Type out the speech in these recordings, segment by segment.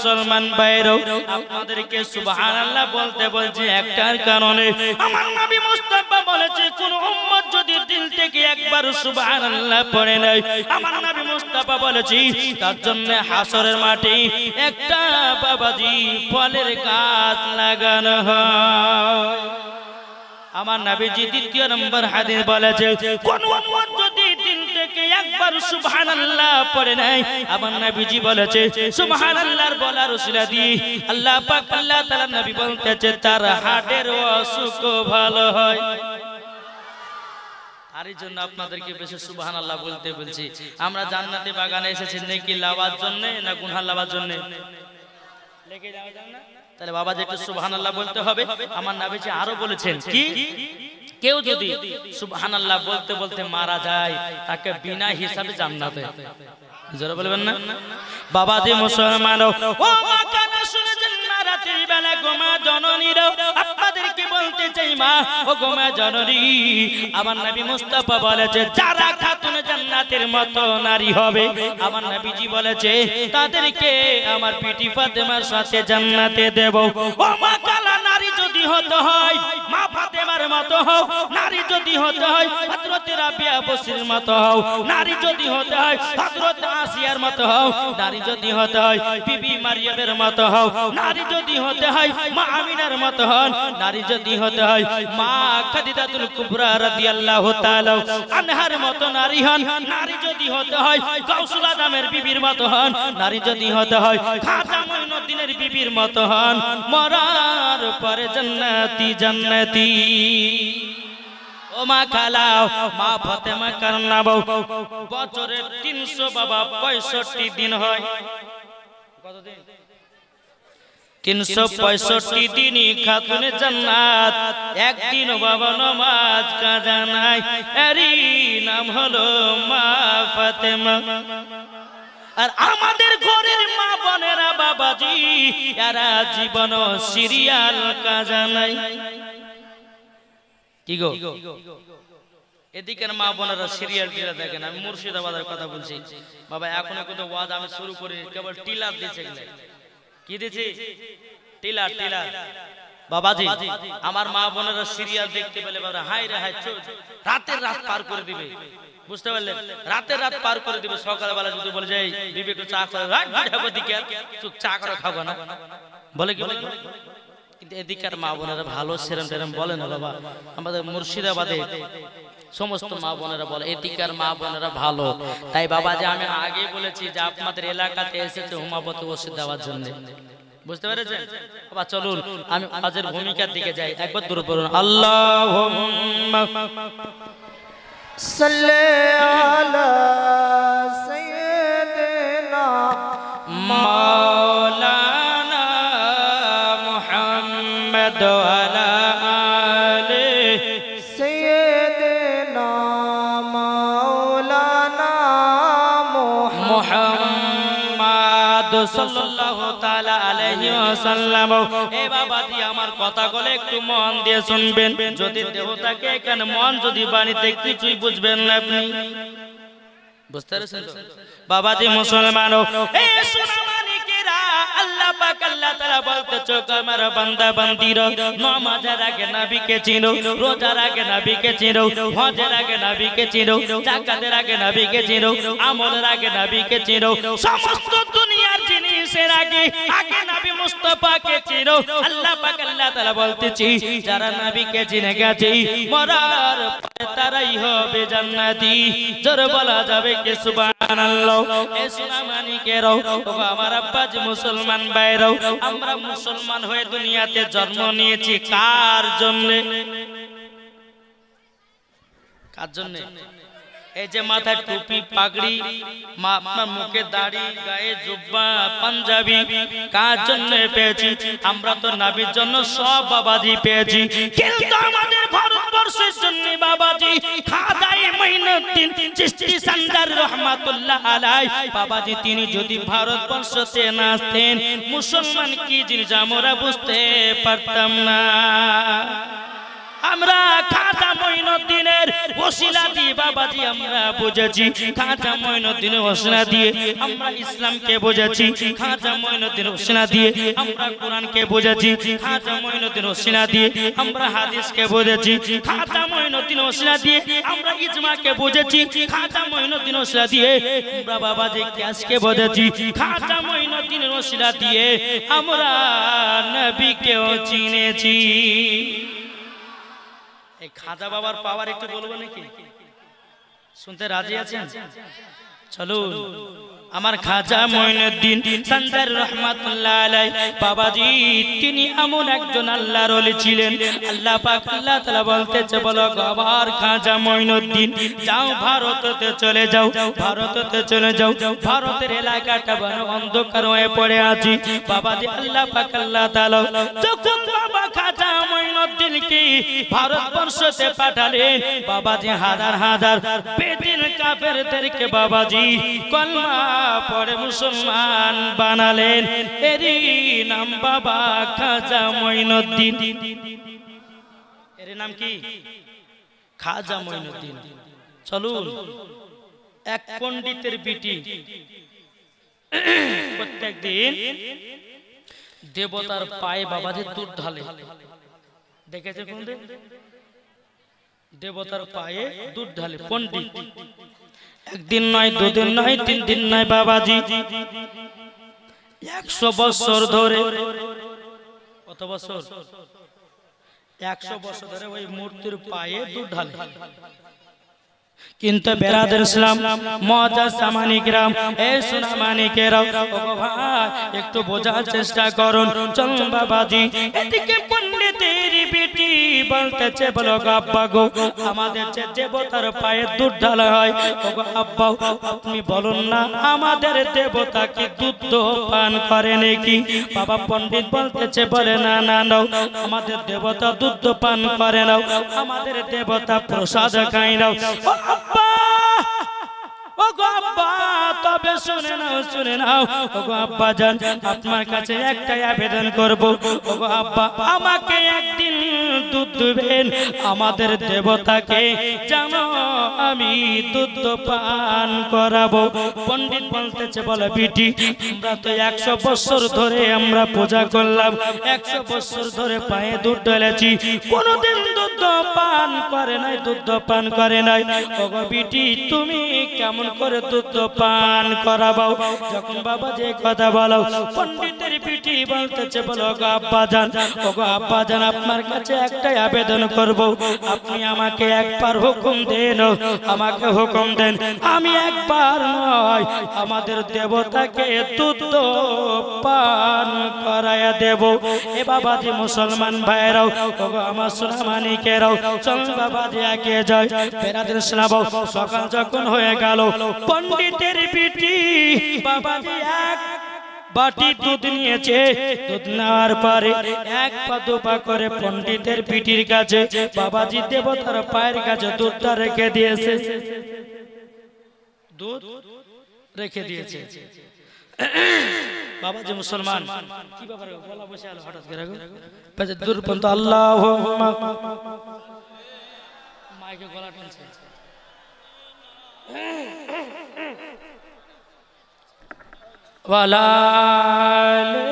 মুসলমান ভাইরা, আপনাদেরকে সুবহানাল্লাহ বলতে বলছি একটার কারণে। আমার নবী মুস্তাফা বলেছে কোন উম্মত যদি দিল থেকে একবার সুবহানাল্লাহ পড়ে নেয়, আমার নবী মুস্তাফা বলেছি তার জন্য হাসরের মাঠে একটা বাবাজি ফলের গাছ লাগানো হয়। আমার নবীজি দ্বিতীয় নম্বর হাদিস বলেছে কোন উম্মত যদি দিল থেকে একবার সুবহানাল্লাহ পড়ে নেয়, আমার নবীজি বলেছে সুবহানাল্লাহর বলার উসিলা দিয়ে আল্লাহ পাক আল্লাহ তাআলা নবী বলতেছে তার হার্টের অসুখ ভালো হয়। তার জন্য আপনাদেরকে বেশি সুবহানাল্লাহ বলতে বলছি। আমরা জান্নাতে বাগানে এসেছি নেকি লাভার জন্য না গুনাহ লাভার জন্য? লেগে যাওয়ার জন্য। তাহলে বাবা যে একটু সুবহানাল্লাহ বলতে হবে। আমার নবীজি আরো বলেছেন কি, কেউ যদি সুবহানাল্লাহ বলতে বলতে মারা যায় তাকে বিনা হিসাবে জান্নাতে, জোরে বলবেন না বাবা যে মুসলমান। ও মা কানে শুনেছেন না রাতের বেলা গোমা জননীরা, আপনাদেরকে বলতে চাই মা ও গোমা জননী, আমার নবী মুস্তাফা বলেছে যারা খাতুন জান্নাতের মতো নারী হবে, আমার নবীজি বলেছে তাদেরকে আমার পিটি ফাতেমার সাথে জান্নাতে দেব। ও মা কালা নারী যদি হতে হয় মা ফাতেমার মতো হও, নারী যদি হতে হয় হযরত রাবিয়া বসরির মতো হও, নারী যদি হতে হয় হযরত আসিয়ার মতো হও, নারী যদি হতে হয় বিবি মারিয়ামের মতো হও, নারী যদি হতে হয় মা আমিনার মতো হন, নারী যদি হতে হয় মা খাদিজাতুল কুবরা রাদিয়াল্লাহু তাআলা আনহার মতো নারী হন, নারী যদি হতে হয় গাউসুল আজমের বিবির মতো হন, নারী যদি হতে হয় খাজা মুঈনুদ্দিনের বিবির মতো হন, মরার পরে জান্নাতি জান্নাতি। ও মা খালাও মা ফাতেমা কান্নাবো বছরে 365 দিন হয়। কতদিন? 365 দিনই খাতুনে জান্নাত, একদিন বাবা নামাজ কাজা নাই, এরই নাম হলো মা ফাতেমা। আর আমাদের ঘরের মা বোনেরা বাবাজি এরা জীবন সিরিয়াল কাজা নাই। কি গো এদিকের মা বোনেরা সিরিয়াল টিলা দেখেন। আমি মুর্শিদাবাদের কথা বলছি বাবা, এখনো কিন্তু ওয়াজ আমি শুরু করি, কেবল টিলার দিয়েছে। কি দিয়েছি? Tiller tiller. বাবাজি আমার মা বোনেরা সিরিয়াল দেখতে পেলে বাবা হাই রে হাই রাতের রাত পার করে দিবে, বুঝতে পারলেন? রাতের রাত পার করে দিবে। সকালবেলা যদি বলে যাই বিবেক চা করে রাত যাবো দিকে চুপ চা করে খাবো না বলে কি বলে, কিন্তু এদিকার মা বোনেরা ভালো সেরম টেরম বলে না বাবা। আমাদের মুর্শিদাবাদে সমস্ত মা বোনেরা বলে এদিকার মা বোনেরা ভালো। তাই বাবা যে আমি আগে বলেছি যে আপনাদের এলাকাতে এসেছে হুমাবতী ওষুধ দেওয়ার জন্য, বুঝতে পেরেছেন বাবা? চলুন আমি আজের ভূমিকার দিকে যাই। একবার দূর পড়ুন আল্লাহুম্মা সাল্লি আলা সাইয়্যিদিনা মাওলানা মুহাম্মদ ওয়ালা আলি সাইয়্যিদিনা মাওলানা মুহাম্মদ সাল্লাল্লাহু তাআলা আলাইহি ওয়াসাল্লাম। এ বাবাজি আমার কথাগুলো একটু মন দিয়ে শুনবেন। যদি দেহটাকে এখানে মন যদি বাণীতে কিছুই বুঝবেন না আপনি, বুঝতে পারছেন বাবাজি মুসলমানও এ সোনামানিকেরা, আল্লাহ পাক আল্লাহ তাআলা বলতেছে আমার বান্দা বান্দীরা নামাজের আগে নবীকে চিনো, রোজার আগে নবীকে চিনো, হজের আগে নবীকে চিনো, যাকাতের আগে নবীকে চিনো, আমলের আগে নবীকে চিনো, সমস্ত দুনিয়ার জিনিসের আগে আগে নবী মুস্তাফাকে চিনো। আল্লাহ পাক আল্লাহ তাআলা বলতেছি যারা নবীকে চিনে গেছে মরার পরে তারাই হবে জান্নাতি। জোরে বলা যাবে কি সুবহানাল্লাহ? এ সোনামানিকেরা ও আমার আব্বাজি মুসলমান ভাইরা, আমরা মুসলমান হয়ে দুনিয়াতে জন্ম নিয়েছি কার জন্য? কার জন্য? এই যে মাথায় টুপি পাগড়ি, আপনার মুখে দাড়ি, গায়ে জুব্বা পাঞ্জাবি কার জন্য পেয়েছি? আমরা তো নবীর জন্য সব বাবাজি পেয়েছি, কিন্তু আমাদের ভারতবর্ষের জন্য বাবাজি খাজা মুঈনুদ্দিন চিশতি সান্দার রহমাতুল্লাহ আলাইহি বাবাজি তিনি যদি ভারতবর্ষতে না আসতেন মুসলমান কি জিনিস আমরা বুঝতে পারতাম না। আমরা খাজা মঈনুদ্দিনের ওসিলা দিয়ে বাবাজি আমরা বুঝেছি, খাজা মঈনুদ্দিনের ওসিলা দিয়ে আমরা ইসলামকে বুঝেছি, খাজা মঈনুদ্দিনের ওসিলা দিয়ে আমরা কোরআনকে বুঝেছি, খাজা মঈনুদ্দিনের ওসিলা দিয়ে আমরা হাদিসকে বুঝেছি, খাজা মঈনুদ্দিনের ওসিলা দিয়ে আমরা ইজমাকে বুঝেছি, খাজা মঈনুদ্দিনের ওসিলা দিয়ে আমরা বাবাজি কিয়াসকে বুঝেছি, খাজা মঈনুদ্দিনের ওসিলা দিয়ে আমরা নবীকেও চিনেছি। এই খাজা বাবার পাওয়ার একটু বলবো নাকি? শুনতে রাজি আছেন? চলুন। আমার খাজা মঈনুদ্দিন সঞ্জার রহমাতুল্লাহ আলাইহি বাবাজি তিনি এমন একজন আল্লাহর ওলি ছিলেন। আল্লাহ পাক আল্লাহ তাআলা বলতেছে, বলো আমার খাজা মঈনুদ্দিন যাও ভারতেতে চলে যাও, ভারতেতে চলে যাও, ভারতের এলাকাটা বড় অন্ধকার হয়ে পড়ে আছে। বাবাজি আল্লাহ পাক আল্লাহ তাআলা যখন বাবা খাজা মঈনুদ্দিনকে ভারতবর্ষতে পাঠালেন, বাবাজি হাজার হাজার বেদিন কাফেরদেরকে বাবাজি কলমা পড়ে মুসলমান বানালেন। এরই নাম বাবা খাজা মঈনুদ্দিন। এর নাম কি? খাজা মঈনুদ্দিন। চলুন। এক পণ্ডিতের বিটি প্রত্যেকদিন দেবতার পায়ে বাবাজি দুধ ঢালে। দেখেছে কোনদিন? দেবতার পায়ে দুধ ঢালে পণ্ডিত। একদিন নয়, দুদিন নয়, 3 দিন নয় বাবাজি 100 বছর ধরে। কত বছর? 100 বছর ধরে ওই মূর্তির পায়ে দুধ ঢালে। কিন্তু বেরাদের ইসলাম মজা সামানিকরাম এ সোনা মানিকেরাও, ও ভাই একটু বোঝার চেষ্টা করুন। চল বাবাজি এদিকে পণ্ডিতের বেটি বলতেছে, বলো আব্বা গো আমাদের যে দেবতার পায়ে দুধ ঢালা হয়, ও আব্বা আপনি বলুন না আমাদের দেবতা কি দুধ পান করে নাকি? বাবা পণ্ডিত বলতেছে, বলে না না নাও, আমাদের দেবতা দুধ পান করে নাও, আমাদের দেবতা প্রসাদ খায় নাও। আব্বা ও গো আব্বা তবে শুনে নাও, শুনে নাও। ও গো আব্বা জান আপনার কাছে একটাই আবেদন করব, ও গো আব্বা আমাকে একদিন দুধ দিবেন, আমাদের দেবতাকে জানো আমি দুধ পান করাবো। পণ্ডিত বলতেছে, বলে বিটি আমরা তো 100 বছর ধরে আমরা পূজা করলাম, 100 বছর ধরে পায়ে দুধ ঢেলেছি, কোনোদিন দুধ পান করে নাই, দুধ পান করে নাই। ও গো বিটি তুমি কেমন করে দুধ পান করাবো? যখন বাবা যে কথা বলো, পণ্ডিতের পিটি বলতেছে, বলো গো আব্বা জান, ও গো আব্বা জান আপনার কাছে একটাই আবেদন করব, আপনি আমাকে একবার হুকুম দেন, আমাকে হুকুম দেন, আমি একবার নয় আমাদের দেবতাকে দুধ পান করায়া দেব। এ বাবাজি মুসলমান ভাইরাও, ও গো আমার সোনা মানিকেরাও, চল বাবাজি এগিয়ে যায়। বেরাদের ইসলাম সকাল যখন হয়ে গেল, পণ্ডিতের বিটি বাবাজি এক বাটি দুধ নিয়েছে। দুধ নেওয়ার পরে 1 পা 2 পা করে পণ্ডিতের পিঠির কাছে বাবাজি দেবতার পায়ের কাছে দুধটা রেখে দিয়েছে, দুধ রেখে দিয়েছে। বাবাজি মুসলমান কি ব্যাপার? গলা বসে আলো হঠাৎ করে দূর পর্যন্ত আল্লাহুম্মা মাইকে গলা টানছে। ওয়ালালে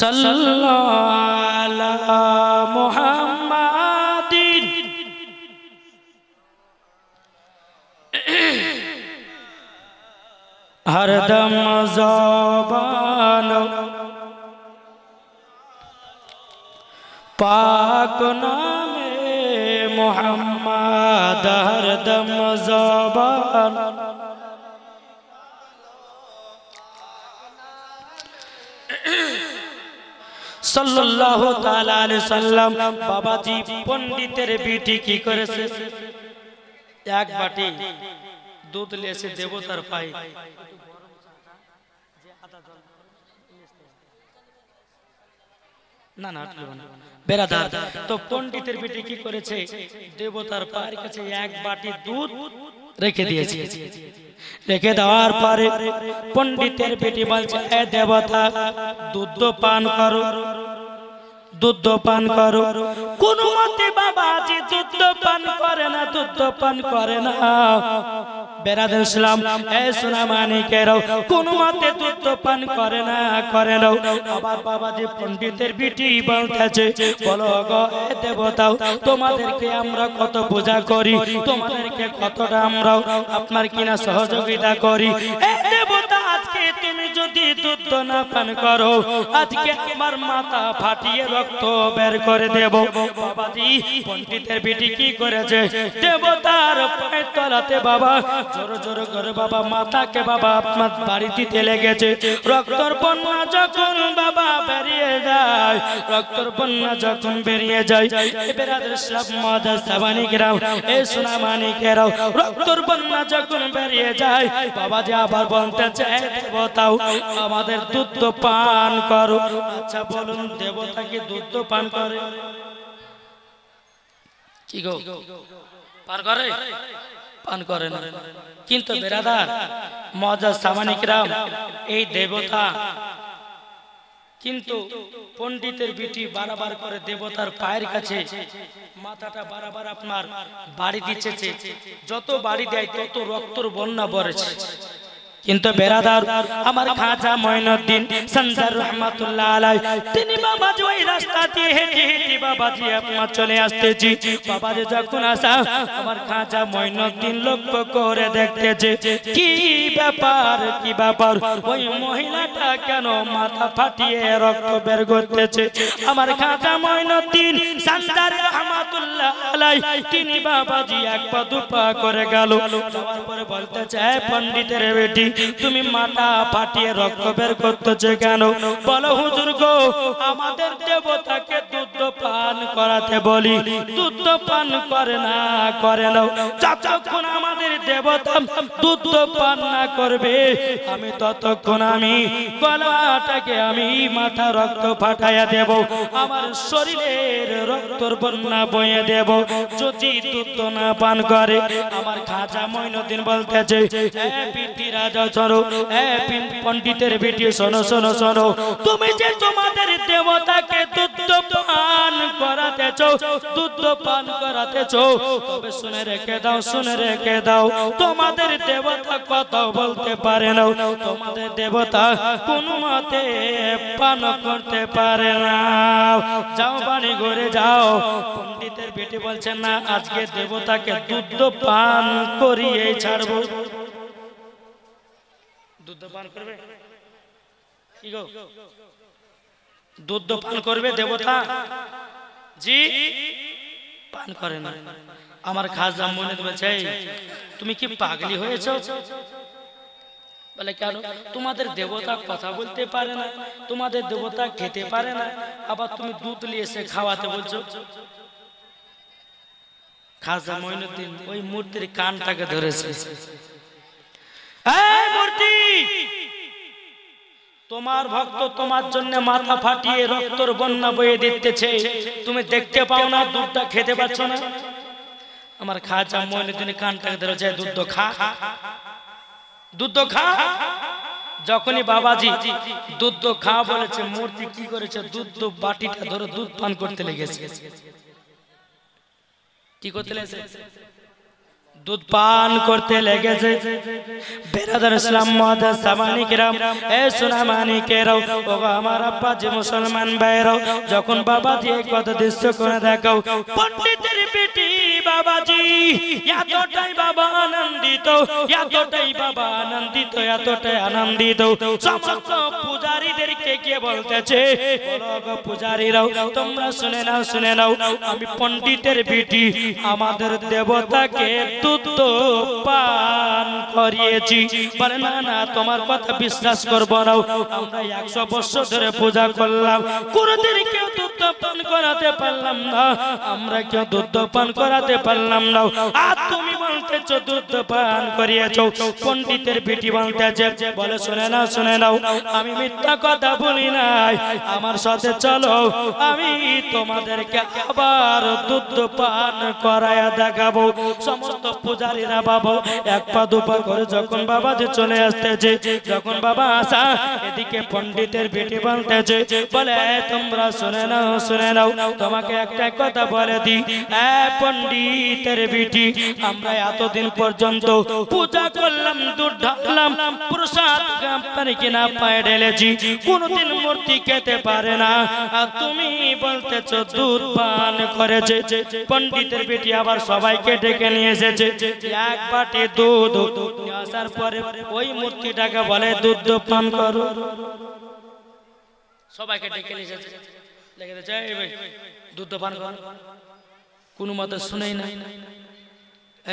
সাল্লাল্লাহু আলা মুহাম্মাদিন হরদম জবান পাক নামে মুহাম্মদ হরদম জবান। সাল্লাল্লাহু তাআলা আলাইহি সাল্লাম বাবাজি পণ্ডিতের বিটি কি করেছে? 1 বাটি দুধ লিয়েছে দেবতার পায়ে। না না বেরাদার, তো পণ্ডিতের বিটি কি করেছে? দেবতার পায়ের কাছে 1 বাটি দুধ রেখে দিয়েছে। রেখে দেওয়ার পরে পণ্ডিতের বেটি বলছে, এ দেবতা দুধ পান করো, দুধ পান করো। কোন মতে বাবাজি দুধ পান করে না, দুধ পান করে না। বেরাদের ইসলাম এ সোনা মানিকেরাও কোন মতে দুধ পান করে না, করে না। আবার বাবাজি পণ্ডিতের বিটি বলতেছে, বলো গো এ দেবতাও, তোমাদেরকে আমরা কত পূজা করি, তোমাদেরকে কতটা আমরা আপনার কিনা সহযোগিতা করি। এ দেবতা আজকে তুমি যদি দুধ না পান করো, আজকে আমার মাথা ফাটিয়ে রক্ত বের করে দেব। বাবাজি পণ্ডিতের বিটি কি করেছে, দেবতার পায়ের তলাতে বাবা জোর জোর করে বাবা মাথাকে বাবা আপনার বাড়ি দিতে লেগেছে। রক্তর বন্যা যখন বাবা বেরিয়ে যায়, রক্তর বন্যা যখন বেরিয়ে যায়, বেরাদের ইসলাম মাদার সাবানিকেরাও এ সোনা মানিকেরাও, রক্তর বন্যা যখন বেরিয়ে যায়, বাবাজি আবার বলতে চায়, দেবতাও আমাদের দুধ পান করো। আচ্ছা বলুন, দেবতা কি দুধ পান করে? কি গো পান করে? পান করে না। কিন্তু বেরাদার মজার সামানিকরাম, এই দেবতা কিন্তু পণ্ডিতের বিটি বারবার করে দেবতার পায়ের কাছে মাথাটা বারবার আপনার বাড়ি দিচ্ছে। যত বাড়ি দেয় তত রক্তর বন্যা বরেছে। কিন্তু বেরাদার আমার খাজা মঈনুদ্দিন সঞ্জার রহমাতুল্লাহ আলাইহি, তিনি বাবাজি ওই রাস্তা দিয়ে হেঁটে হেঁটে বাবাজি আপনার চলে আসতেছি। বাবাজি যখন আসা, আমার খাজা মঈনুদ্দিন লক্ষ্য করে দেখতেছে, কি ব্যাপার, কি ব্যাপার, ওই মহিলাটা কেন মাথা ফাটিয়ে রক্ত বের করতেছে। আমার খাজা মঈনুদ্দিন সঞ্জার রহমাতুল্লাহ আলাইহি, তিনি বাবাজি এক পা দুপা করে গেল। যাওয়ার পরে বলতে চায়, পণ্ডিতের বেটি তুমি মাথা ফাটিয়ে রক্ত বের করতেছে কেন? বলো হুজুর গো, আমাদের দেবতাকে দুধ পান করাতে বলি, দুধ পান করে না, করে না। যতক্ষণ আমাদের দেবতা দুধ পান না করবে, আমি ততক্ষণ আমি গলাটাকে আমি মাথা রক্ত ফাটাইয়া দেব, আমার শরীরের রক্তর বন্যা বয়ে দেব যদি দুধ না পান করে। আমার খাজা মঈনুদ্দিন বলতেছে, এ পিটি রাজা শোনো, এ পণ্ডিতের বেটি শোনো, শোনো, শোনো, তুমি যে তোমাদের দেবতাকে দুধ পান করাতেছ, দুধ পান করাতেছ, তবে শুনে রেখে দাও, শুনে রেখে দাও, তোমাদের দেবতা কথা বলতে পারে না, তোমাদের দেবতা কোন মতে পান করতে পারে না। যাও বাড়ি ঘরে যাও। পণ্ডিতের বেটি বলছেন, না, আজকে দেবতাকে দুধ পান করিয়ে ছাড়বো। দুধ পান করবে? কি গো, দুধ পান করবে দেবতা? জি পান করে না। আমার খাজা মনে বলছে, তুমি কি পাগলি হয়েছো? বলে কেন? তোমাদের দেবতা কথা বলতে পারে না, তোমাদের দেবতা খেতে পারে না, আবার তুমি দুধ নিয়ে এসে খাওয়াতে বলছো। খাজা মঈনুদ্দিন ওই মূর্তির কানটাকে ধরেছে, এই মূর্তি, তোমার ভক্ত তোমার জন্য মাথা ফাটিয়ে রক্তর বন্যা বয়ে দিতেছে, তুমি দেখতে পাও না, দুধটা খেতে পাচ্ছ না? আমার খাজা মঈনুদ্দিন কানটাকে ধরেছে, দুধ খা, দুধ খা। যখনই বাবাজি দুধ খা বলেছে, মূর্তি কি করেছে, দুধ বাটিটা ধরে দুধ পান করতে লেগেছে। কি করতে লেগেছে? দুধ পান করতে লেগেছে। বেরাদার ইসলাম মাদার সামানিকেরাম এ সোনা মানিকেরাও, ও আমার আব্বা যে মুসলমান ভাইরাও, যখন বাবাজি এই কথা দৃশ্য করে দেখাও, পণ্ডিতের বেটি বাবাজি এতটাই বাবা আনন্দিত, এতটাই বাবা আনন্দিত, এতটাই আনন্দিত, সমস্ত পূজারীদেরকে গিয়ে বলতেছে, বলো গো পূজারীরাও, তোমরা শুনে নাও, শুনে নাও, আমি পণ্ডিতের বেটি আমাদের দেবতাকে দুধ পান করিয়েছি। বলে না, না, তোমার কথা বিশ্বাস করবো না, আমরা 100 বছর ধরে পূজা করলাম, কোনদিন কেউ দুধ দুধ পান করাতে পারলাম না, আমরা কেউ দুধ পান করাতে পারলাম না, আর তুমি বলতেছো দুধ পান করিয়েছো। পণ্ডিতের বেটি বলতেছে, বলে শুনে নাও শুনে নাও, আমি মিথ্যা কথা বলি নাই, আমার সাথে চলো, আমি তোমাদেরকে আবার দুধ পান করায়া দেখাবো। সমস্ত পূজারীরা বাবা এক পা দুপা করে যখন বাবাজি চলে আসতেছে, যখন বাবা আসা এদিকে পণ্ডিতের বেটি বলতেছে, বলে তোমরা শুনে নাও শুনে নাও, তোমাকে একটা কথা বলে দি, পণ্ডিতের বেটি, আমরা এতদিন পর্যন্ত পূজা করলাম, দুধ ঢাললাম, প্রসাদ কিনা পায়ে ঢেলেছি, কোনদিন মূর্তি খেতে পারে না, আর তুমি বলতেছ দুধ পান করেছে। পণ্ডিতের বেটি আবার সবাইকে ডেকে নিয়ে এসেছে, এক বাটি দুধ আসার পরে ওই মূর্তিটাকে বলে দুধ পান করো। সবাইকে ডেকে নিয়ে এসেছে, দুধ পান করো, কোন মতে শুনেই না।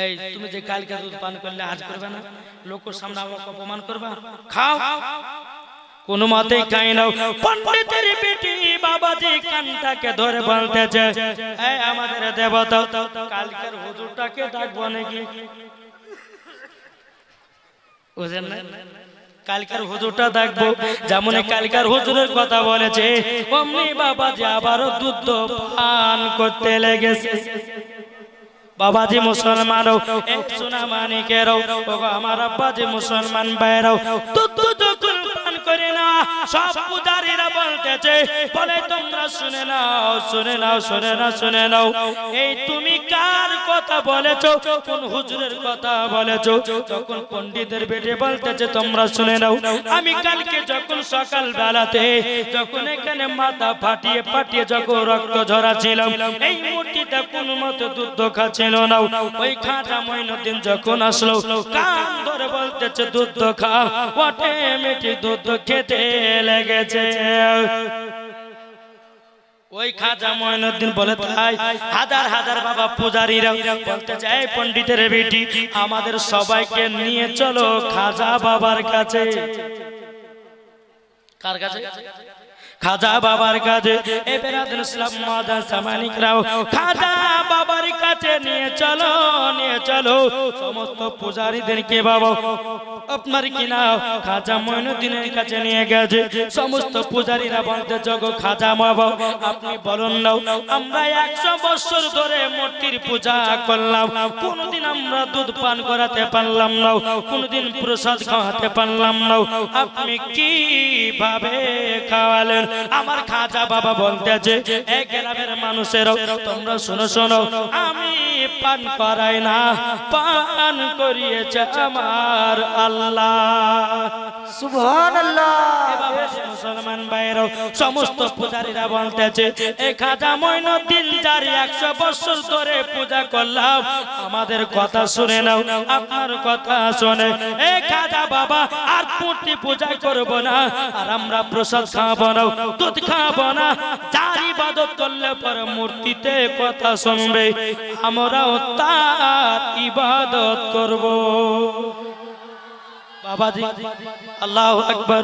এই তুমি যে কালকে দুধ পান করলে আজ করবে না, লোকের সামনে আমাকে অপমান করবা, খাও, কোন মতে খাই নাও। পণ্ডিতের বেটি বাবাজি কানটাকে ধরে বলতেছে, এই আমাদের দেবতা, কালকের হুজুরটাকে ডাকবো নাকি? বুঝেন না, কালকার হুজুরটা দেখবো, যেমন কালকার হুজুরের কথা বলেছে, অমনি বাবাজি আবারও দুধ পান করতে লেগেছে। বাবাজি মুসলমান, সোনা মানিকেরও, আমার আব্বাজি মুসলমান ভাইরাও, দুধ যখন পান করে না, সব পূজারীরা বলতেছে, বলে তোমরা শুনে নাও শুনে নাও শুনে নাও শুনে নাও, এই তুমি কার কথা বলেছো, কোন হুজুরের কথা বলেছো? তখন পণ্ডিতের বেটে বলতেছে, তোমরা শুনে নাও, আমি কালকে যখন সকাল বেলাতে যখন এখানে মাথা ফাটিয়ে ফাটিয়ে যখন রক্ত ঝরাছিলাম, এই মূর্তিটা কোন মতো দুধ খাচ্ছে না, ওই খাজা মঈনুদ্দিন যখন আসলো, কান ধরে বলতেছে দুধ খা, অটোমেটিক দুধ খেতে লেগেছে। ওই খাজা মঈনুদ্দিন বলে, তাই হাজার হাজার বাবা পূজারীরা বলতেছে, এই পণ্ডিতের বেটি, আমাদের সবাইকে নিয়ে চলো খাজা বাবার কাছে। কার কাছে? খাজা বাবার কাছে। এবেরাদুল ইসলাম মাদান সামানিকরাও খাজা বাবার কাছে নিয়ে চলো নিয়ে চলো। সমস্ত পূজারীদেরকে বাবা আপনার কিনা খাজা মঈনুদ্দিনের কাছে নিয়ে গেছে। সমস্ত পূজারীরা বলতে, জগো খাজা বাবা, আপনি বলুন না, আমরা 100 বছর ধরে মূর্তির পূজা করলাম, কোনদিন আমরা দুধ পান করাতে পারলাম না, কোনদিন প্রসাদ খাওয়াতে পারলাম না, আপনি কিভাবে খাওয়ালেন? আমার খাজা বাবা বলতেছে, এই গ্রামের মানুষের তোমরা শোনো শোনো, আমি পান করাই না, পান করিয়েছে আমার আল্লাহ। সুবহানাল্লাহ। মুসলমান ভাইরাও সমস্ত পূজারীরা বলতেছে, এই খাজা মঈনুদ্দিন যার 100 বছর ধরে পূজা করলাম, আমাদের কথা শুনে নাও, আপনার কথা শুনে এই খাজা বাবা আর মূর্তি পূজা করব না, আর আমরা প্রসাদ খাবো না, দুধ খাবো না, যার ইবাদত করলে পরে মূর্তিতে কথা শুনবে, আমরাও তার ইবাদত করব। বাবাজি আল্লাহু আকবার,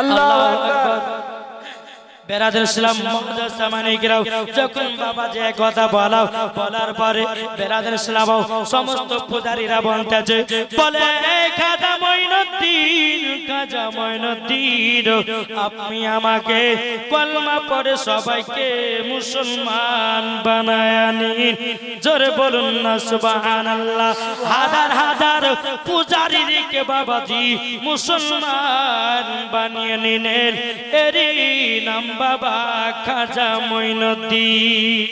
আল্লাহু আকবার। বেরাদুল ইসলাম মুহাদ্দিস সামানিকরাও যখন বাবাজি এই কথা বলার পরে বেরাদুল ইসলাম সমস্ত পূজারীরা বলতেছে, বলে খাজা মঈনুদ্দিন, খাজা মঈনুদ্দিন, আপনি আমাকে কলমা পড়ে সবাইকে মুসলমান বানায় নিন। জোরে বলুন না সুবহানাল্লাহ। হাজার হাজার পূজারীকে বাবাজি মুসলমান বানিয়ে নিলেন, এরই নাম বাবা খাজা মঈনুদ্দিন।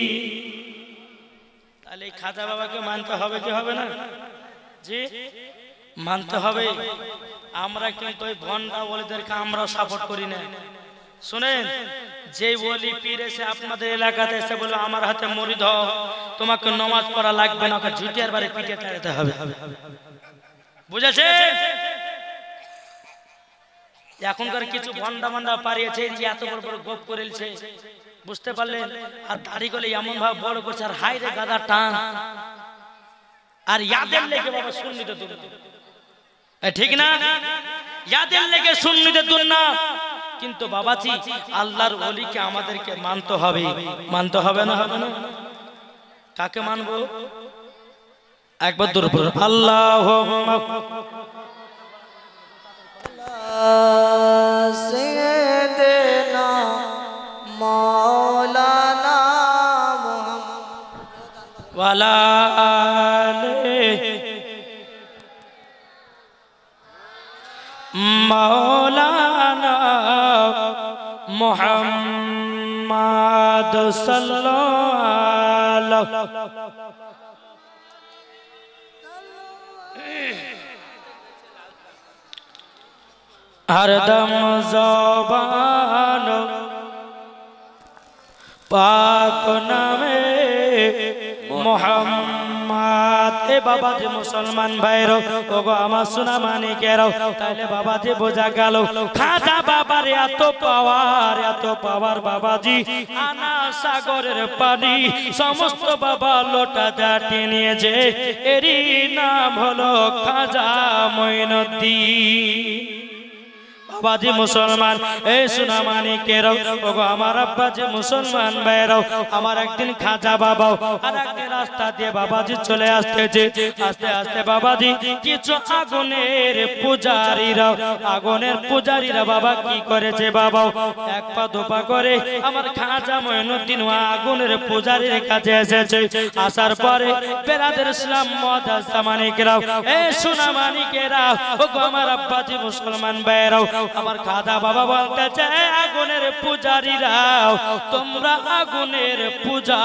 তাহলে খাজা বাবাকে মানতে হবে কি হবে না? জি মানতে হবে। আমরা কিন্তু ওই ভন্ডা ওলিদেরকে আমরা সাপোর্ট করি না। শুনেন, যে ওলি পীর এসে আপনাদের এলাকাতে এসে বলল আমার হাতে মুরিদ হও, তোমাকে নামাজ পড়া লাগবে না, ওকে ঝুটিয়ার বাড়ি পিঠে তাড়াতে হবে, বুঝেছে? এখনকার কিছু ভন্ডা ভন্ডা পারিয়েছে, এত বড় বড় গোপ করেছে, বুঝতে পারলেন? আর দাড়ি গলে এমন ভাবে বড় করছে, আর হাই রে গাদা টান, আর ইয়াদের লেগে বাবা সুন্নিতে তুল, ঠিক না? ইয়াদের লেগে সুন্নিতে তুল না, কিন্তু বাবাজি আল্লাহর ওলিকে আমাদেরকে মানতে হবে, মানতে হবে না? হবে না? কাকে মানবো? একবার দূর পড়ুন, আল্লাহুম্মা সাইয়্যিদিনা মাওলানা মুহাম্মদ ওয়ালা আলিহি মাওলানা মুহাম্মদ সাল্লাল্লাহু हरदम ज़बान पाक नामे मोहम्मद। ए बाबा जी मुसलमान भाईरो ओगो आमार सोना मानिकेरो ताइले बाबा जी बोझा गेल खाजा बाবার এত পাওয়ার বাবাজি আনা সাগরের পানি সমস্ত বাবা লোটা দাঁড়িয়ে নিয়েছে, এরই নাম হলো খাজা মঈনুদ্দিন। বাবাজি মুসলমান এই সোনা মানিকেরাও ওগো আমার আব্বাজি মুসলমান ভাইরাও, আমার একদিন খাজা বাবাও আর একদিন রাস্তা দিয়ে বাবাজি চলে আসতেছে। আস্তে আস্তে বাবাজি কিছু আগুনের পূজারীরা বাবা কি করেছে বাবাও এক পা দুপা করে আমার খাজা মঈনুদ্দিন আগুনের পূজারীর কাছে এসেছে। আসার পরে বেরাদের ইসলাম মুআজ্জাজ মানিকেরাও এই সোনা মানিকেরাও ওগো আমার আব্বাজি মুসলমান ভাইরাও, আমার খাজা বাবা বলতেছে আগুনের পূজারীরা তোমরা আগুনের পূজা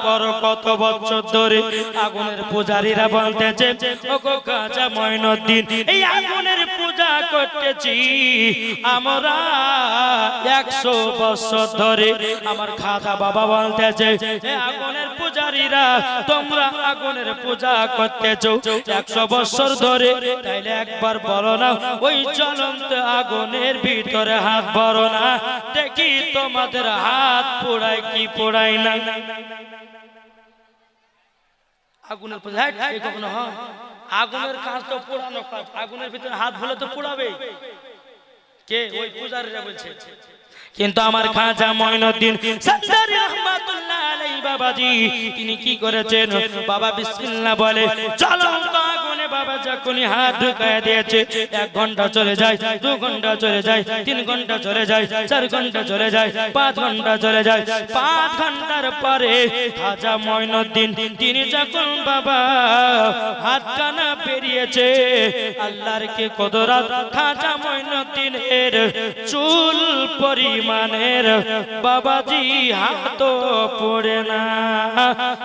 করো কত বছর ধরে? আগুনের পূজারীরা বলতেছে ওগো খাজা মঈনুদ্দিন এই আগুনের পূজা করতেছি আমরা 100 বছর ধরে। আমার খাজা বাবা বলতেছে আগুনের পূজারীরা তোমরা আগুনের পূজা করতেছো 100 বছর ধরে, তাইলে একবার বলো না ওই জ্বলন্ত আগুনের ভিতরে হাত ভরো না, দেখি তোমাদের হাত পোড়ায় কি পোড়ায় না। আগুনের পূজা কখনো হয়? আগুনের কাজ তো পোড়ানো কাজ, আগুনের ভিতরে হাত ভরলে তো পোড়াবে কে? ওই পূজারীরা বলছে। কিন্তু আমার খাজা মঈনুদ্দিন সান্দারি রহমাতুল্লাহ আলাইহি বাবাজি তিনি কি করেছেন? বাবা বিসমিল্লাহ বলে জ্বলন্ত আগুনে বাবা যখনই হাত ঢুকায় দিয়েছে 1 ঘন্টা চলে যায়, 2 ঘন্টা চলে যায়, 3 ঘন্টা চলে যায়, 4 ঘন্টা চলে যায়, 5 ঘন্টা চলে যায়। 5 ঘন্টার পরে খাজা মঈনুদ্দিন তিনি যখন বাবা হাত কানা পেরিয়েছে আল্লাহর কি কুদরত, খাজা মঈনুদ্দিনের চুল পরিমাণের বাবাজি হাত পড়ে না।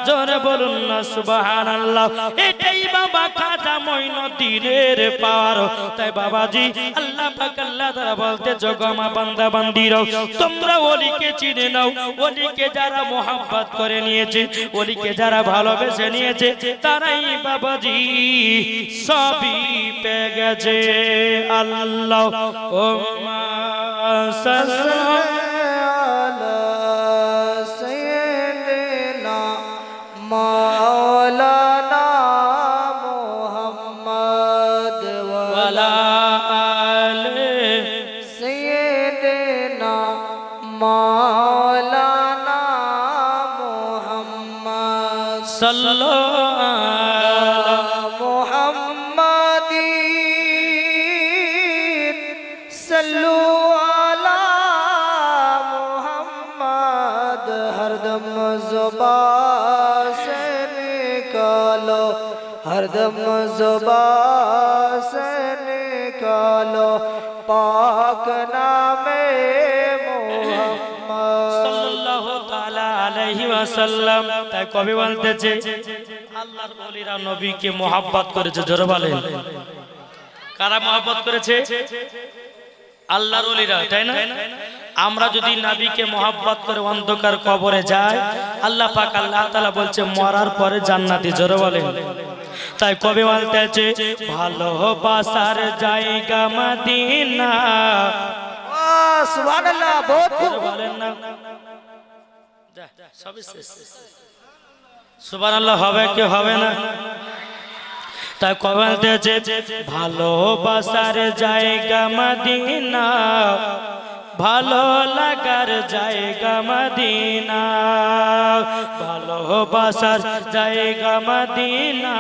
জোরে বলুন না সুবহানাল্লাহ। এটাই বাবা খাজা মঈনুদ্দিনের পাওয়ার। তাই বাবাজি আল্লাহ পাক আল্লাহ তাআলা বলতে জগমা বান্দা বান্দিরাও তোমরা ওলিকে চিনে নাও, ওলিকে যারা মোহাব্বত করে নিয়েছে, ওলিকে যারা ভালোবেসে নিয়েছে তারাই বাবাজি সবই পেয়ে গেছে। আল্লাহ ও মা আলা সাইয়্যিদিনা মাওলানা মুহাম্মদ ওয়ালা আলিহি সাইয়্যিদিনা মাওলানা মুহাম্মদ সাল্লাল্লাহু মুহাম্মাদিন সাল্লু আলা মুহাম্মদ হরদম ज़ुबान से निकालो, हरदम ज़ुबान से निकालो पाक नामे मुहम्मद সাল্লাল্লাহু তাআলা আলাইহি ওয়াসাল্লাম। তাই কবি বলতেছে আল্লাহর ওলিরা নবীকে মোহাব্বত করেছে। জোরে বলেন কারা মোহাব্বত করেছে? আল্লাহর ওলিরা, তাই না? আমরা যদি নবীকে মোহাব্বত করে অন্ধকার কবরে যাই আল্লাহ পাক আল্লাহ তাআলা বলছে মরার পরে জান্নাতি। জোরে বলেন। তাই কবি বলতেছে ভালোবাসার জায়গা মদিনা। সুবহানাল্লাহ। বহুত বলেন না সবই শেষ। সুবহানাল্লাহ হবে কি হবে না? তাই কবি বলতেছে ভালোবাসার জায়গা মদিনা, ভালো লাগার জায়গা মদিনা, ভালোবাসার জায়গা মদিনা,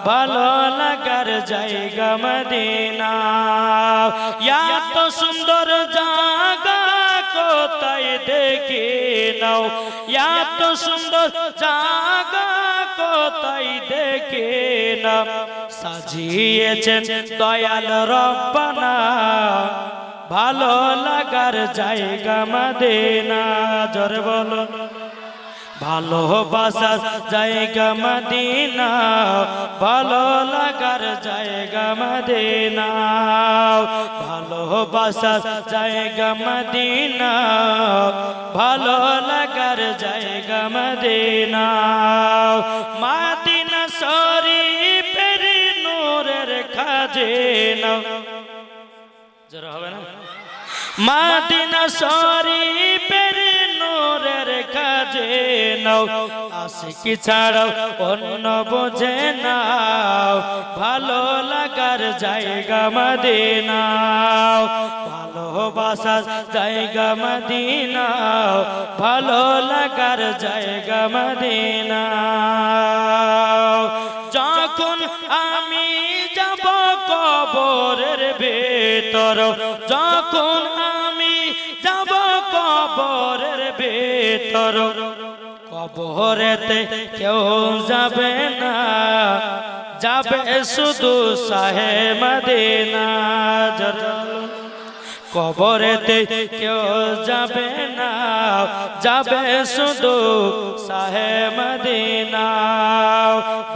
ভালো লাগার জায়গা মদিনা। এত সুন্দর জায়গা কোথায় দেখে নাও, এত সুন্দর জায়গা কোথায় দেখে নাও, সাজিয়েছেন দয়াল রব্বানা, ভালো লাগার জায়গা মদিনা। জোরে বলো, ভালোবাসার জায়গা মদিনা, ভালো লাগার জায়গা মদিনা, ভালোবাসার জায়গা মদিনা, ভালো লাগার জায়গা মদিনা। মদিনা শরীফের নূরের খাজিনা, জোরে হবে না? মদিনা শরীফের নূরের খাজিনা, আশিকি ছাড়াও অন্য বোঝে না, ভালো লাগার জায়গা মদিনা, ভালোবাসার জায়গা মদিনা, ভালো লাগার জায়গা মদিনা। যখন আমি যাব কবরের ভেতর, যখন আমি যাব কবরের ভেতর, কবরেতে কেউ যাবে না, যাবে শুধু শাহে মদিনা। কবরেতে কেউ যাবে না, যাবে শুধু শাহে মদিনা,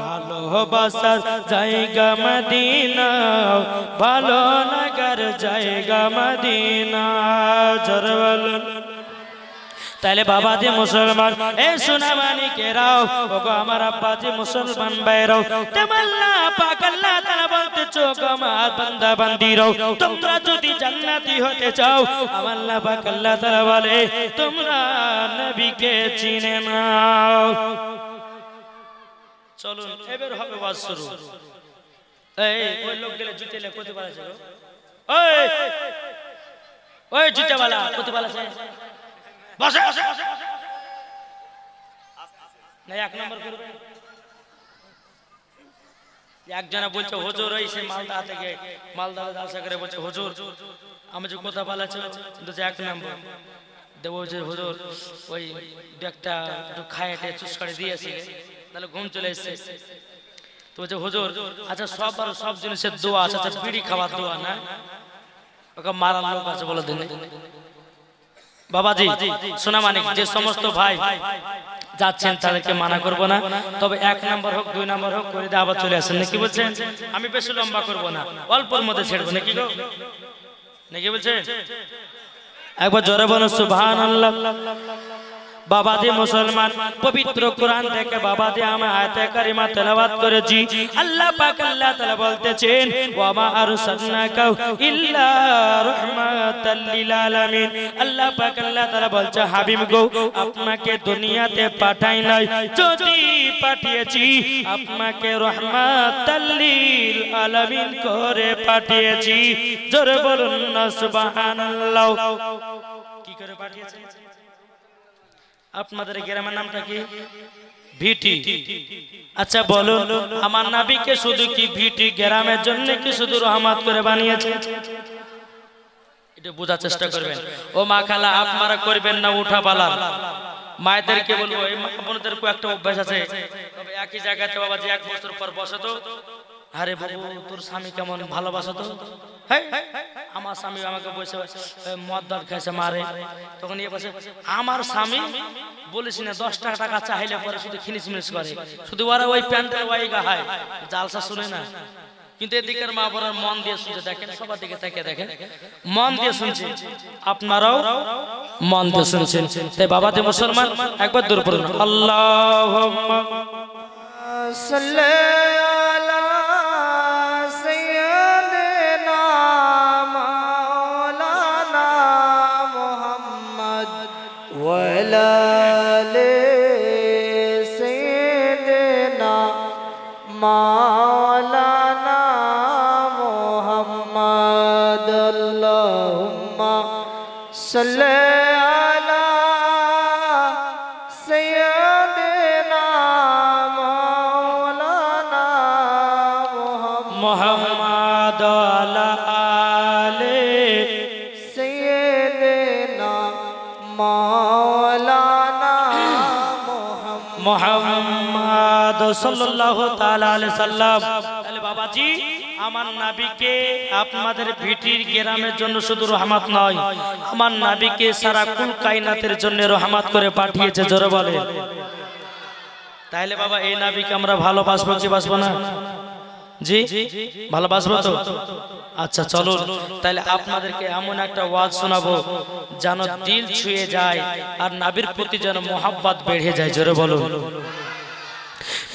ভালোবাসার জায়গা মদিনা, ভালো লাগার জায়গা মদিনা। জোরে বলুন। তাহলে বাবাজি মুসলমান, এ সোনামানি কেরাও, ওগো আমার আব্বাজি মুসলমান ভাইরাও, আল্লাহ পাক আল্লাহ তাআলা বলতেছো, আমার বান্দা বান্দিরাও, তোমরা যদি জান্নাতি হতে চাও, আমার আল্লাহ পাক আল্লাহ তাআলা বলে তোমরা নবীকে চিনে নাও। চলুন এবার হবে ওয়াজ শুরু। এই ওই লোক গেলে জুতেলে কত পালাছে গো? ওই ওই জুতেওয়ালা কত পালাছে? বসে না, এক নম্বর করবে। একজনে বলছে হুজুর, ওই সে মালদা থেকে মালদা জালসা করে বলছে হুজুর আমি যে কথা বলেছে বলছে এক নম্বর দেবো, যে হুজুর ওই একটা একটু খাইটে চুস করে দিয়েছে, তাহলে ঘুম চলে এসেছে। তো বলছে হুজুর আচ্ছা সব জিনিসের দোয়া আছে, আচ্ছা বিড়ি খাওয়ার দোয়া না, ওকে মারার লোক আছে বলে দিন। বাবাজি সোনামানিক, যে সমস্ত ভাই যাচ্ছেন তাদেরকে মানা করব না, তবে এক নম্বর হোক দুই নম্বর হোক করে দিয়ে আবার চলে আসেন, নাকি বলছেন? আমি বেশি লম্বা করব না, অল্পর মধ্যে ছেড়বো, নাকি গো, নাকি বলছেন? একবার জোরে বলুন সুবহানাল্লাহ। বাবাজি মুসলমান, পবিত্র কোরআন থেকে বাবাজি আমি আয়াতে কারিমা তেলাওয়াত করেছি। আল্লাহ পাক আল্লাহ তাআলা বলতেছেন, ওয়া মা আরসালনাকা ইল্লা রাহমাতাল লিল আলামিন। আল্লাহ পাক আল্লাহ তাআলা বলছে, হাবিব গো আপনাকে দুনিয়াতে পাঠাই নাই, যদি পাঠিয়েছি আপনাকে রাহমাতাল লিল আলামিন করে পাঠিয়েছি। জোরে বলুন না সুবহানাল্লাহ। কি করে পাঠিয়েছে? আপনাদের গ্রামের নামটা কি? ভিটি। আচ্ছা বলুন, আমার নবীকে শুধু কি ভিটি গ্রামের জন্য কি শুধু রহমত করে বানিয়েছে? এটা বোঝার চেষ্টা করবেন। ও মা খালা আপনারা করবেন না উঠা পালা। মায়েদেরকে বলবো, এই মা বোনদের একটা অভ্যাস আছে, তবে একই জায়গাতে বাবাজি এক বছর পর বসে তো, আরে বাবু তোর স্বামী কেমন ভালোবাসো তো? আমার স্বামী আমাকে বসে মদ দর খেয়েছে মারে, তখন ইয়ে বসে আমার স্বামী বলিস না 10 টাকা চাইলে পরে শুধু খিনিসমিনিস করে, শুধু ওরা ওই প্যান্টের ওই গাহায় জালসা শুনে না। কিন্তু এদিকের মা বোনের মন দিয়ে শুনছে, দেখেন সবার দিকে থেকে দেখেন, মন দিয়ে শুনছে, আপনারাও মন দিয়ে শুনছেন। তাই বাবাজি মুসলমান একবার দূর পড়ুন, আল্লাহুম্মা সাল্লি আলা সাইয়্যিদিনা মাওলানা মুহাম্মদ ওয়া আলা আলি সাইয়্যিদিনা মাওলানা মুহাম্মদ। আল্লাহুম্মা সাল্লি আলা সাইয়্যিদিনা মাওলানা মুহাম্মদ আলা আলে সাইয়্যিদিনা মাওলানা মুহাম্মদ সাল্লাল্লাহু তাআলা আলাইহি সাল্লাম। তাহলে বাবাজি আমার নবীকে আপনাদের ভিটির গ্রামের জন্য শুধু রহমত নয়, আমার নবীকে সারা কুল কায়নাতের জন্য রহমত করে পাঠিয়েছে, জোরে বলে। তাহলে বাবা এই নবীকে আমরা ভালোবাসবো কি বাসবো না? জি ভালোবাসবো তো? আচ্ছা চলুন তাহলে আপনাদেরকে এমন একটা ওয়াজ শোনাবো যেন দিল ছুঁয়ে যায় আর নবীর প্রতি যেন মোহাব্বত বেড়ে যায়, জোরে বলুন।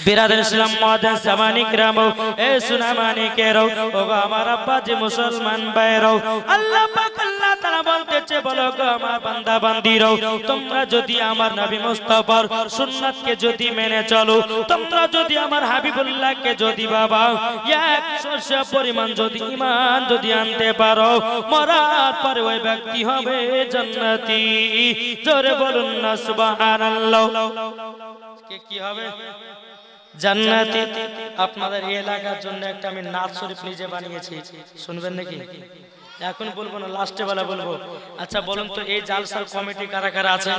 बिरादर इस्लाम मौजूद ज़मानी करामो ए सुना मानी के रो ओगो हमारा बाजी मुसलमान बैरो अल्लाह पाक अल्लाह ताला बोलते चे बोलो गो हमार बंदा बंदी रो तुमरा जोदी हमार नबी मुस्तफार सुन्नत के जोदी मेने चलो तुमरा जोदी हमार हबीबुल्लाह के जोदी बाबा या 100 परिमाण जोदी ईमान जोदी आनते पारो मरार पर ওই ব্যক্তি হবে জান্নাতি, জোরে বলুন না সুবহানাল্লাহ। কে কি হবে? জান্নাতি। আপনাদের এই এলাকার জন্য একটা আমি নাচ শরীফ নিজে বানিয়েছি, শুনবেন নাকি? এখন বলবো না, লাস্টে বেলা বলবো। আচ্ছা বলুন তো এই জালসার কমিটি কারা কারা আছে?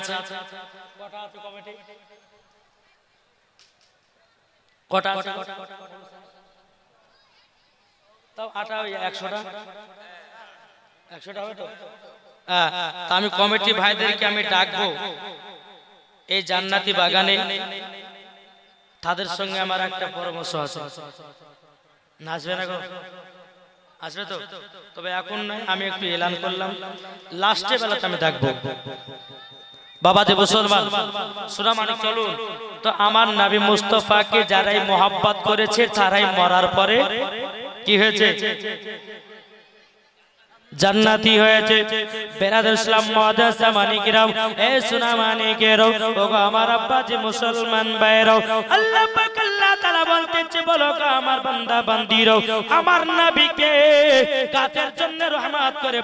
কটা আছে কমিটি? কটা আছে? তাও 100টা 100টা হবে তো? হ্যাঁ, তা আমি কমিটি ভাইদেরকে আমি ডাকবো এই জান্নাতি বাগানে। তাদের সঙ্গে আমার একটা পরামর্শ আছে। নাচবে না গো? আসবে তো? তবে এখন নয়, আমি একটু এলান করলাম, লাস্টে বেলাতে আমি ডাকবো। বাবা যে মুসলমান সুরা মানে চলুন তো আমার নবী মুস্তাফাকে যারাই মোহাব্বত করেছে তারাই মরার পরে কি হয়েছে? জান্নাতি হয়েছে। বেরাদর ইসলাম মুআদ্দাস জামানি কিরাম এ সুনা মানি কে রো ওগো আমার আব্বা জি মুসলমান ভাইরা আল্লাহ পাক আল্লাহ তাআলা বলতেছে বলো গো আমার বান্দা বান্দিরো আমার নবীকে কাদের জন্য রহমত করে